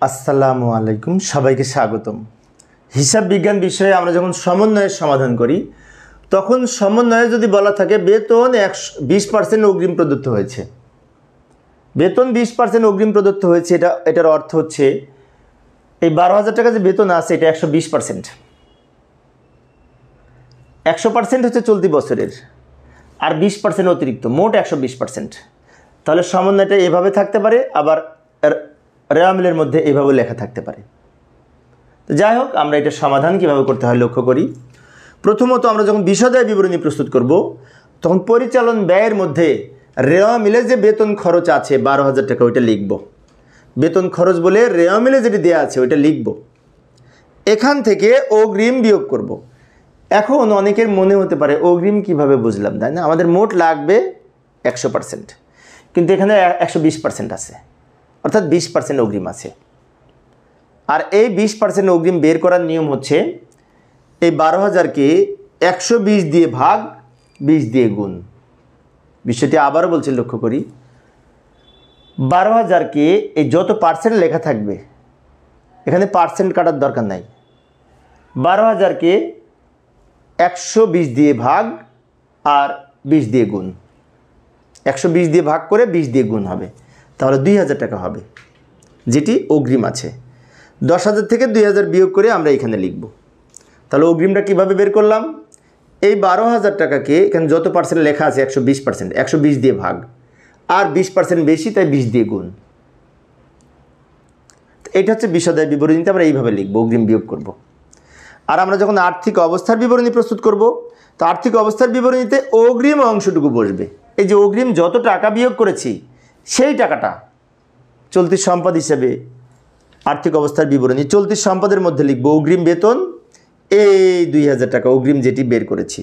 আসসালামু আলাইকুম, সবাইকে স্বাগতম। হিসাব বিজ্ঞান বিষয়ে আমরা যখন সমন্বয়ের সমাধান করি তখন সমন্বয়ে যদি বলা থাকে বেতন 20% অগ্রিম প্রদত্ত হয়েছে, বেতন 20% অগ্রিম প্রদত্ত হয়েছে, এটার অর্থ হচ্ছে এই 12,000 টাকা যে বেতন আছে এটা 120%। 100% হচ্ছে চলতি বছরের, আর 20% অতিরিক্ত, মোট 120%। তাহলে সমন্বয়টা এভাবে থাকতে পারে, আবার রেওয়ামিলের মধ্যে এভাবে লেখা থাকতে পারে। তো যাই হোক, আমরা এটা সমাধান কিভাবে করতে হয় লক্ষ্য করি। প্রথমত আমরা যখন বিশদায় বিবরণী প্রস্তুত করব তখন পরিচালন ব্যয়ের মধ্যে রেওয়ামিলে যে বেতন খরচ আছে 12,000 টাকা ওইটা লিখব। বেতন খরচ বলে রেওয়ামিলে যেটি দেওয়া আছে ওইটা লিখব। এখান থেকে অগ্রিম বিয়োগ করব। এখন অনেকের মনে হতে পারে অগ্রিম কিভাবে বুঝলাম, তাই না? আমাদের মোট লাগবে 100%, কিন্তু এখানে 120% আছে, অর্থাৎ 20% অগ্রিম আছে। আর এই 20% অগ্রিম বের করার নিয়ম হচ্ছে এই 12,000কে 120 দিয়ে ভাগ 20 দিয়ে গুণ। বিষয়টি আবারও বলছি, লক্ষ্য করি। 12,000কে এই যত পার্সেন্ট লেখা থাকবে, এখানে পার্সেন্ট কাটার দরকার নাই। 12,000কে 120 দিয়ে ভাগ আর 20 দিয়ে গুণ। 120 দিয়ে ভাগ করে 20 দিয়ে গুণ হবে, তাহলে 2,000 টাকা হবে, যেটি অগ্রিম আছে। 10,000 থেকে 2,000 বিয়োগ করে আমরা এখানে লিখব। তাহলে অগ্রিমটা কীভাবে বের করলাম? এই 12,000 টাকাকে এখানে যত পার্সেন্ট লেখা আছে 120%, 120 দিয়ে ভাগ, আর 20% বেশি তাই 20 দিয়ে গুণ। এটা হচ্ছে বিশদায় বিবরণীতে আমরা এইভাবে লিখব, অগ্রিম বিয়োগ করব। আর আমরা যখন আর্থিক অবস্থার বিবরণী প্রস্তুত করব, তো আর্থিক অবস্থার বিবরণীতে অগ্রিম অংশটুকু বসবে। এই যে অগ্রিম যত টাকা বিয়োগ করেছি সেই টাকাটা চলতি সম্পদ হিসেবে আর্থিক অবস্থার বিবরণী চলতি সম্পদের মধ্যে লিখব। অগ্রিম বেতন এই 2,000 টাকা অগ্রিম যেটি বের করেছি।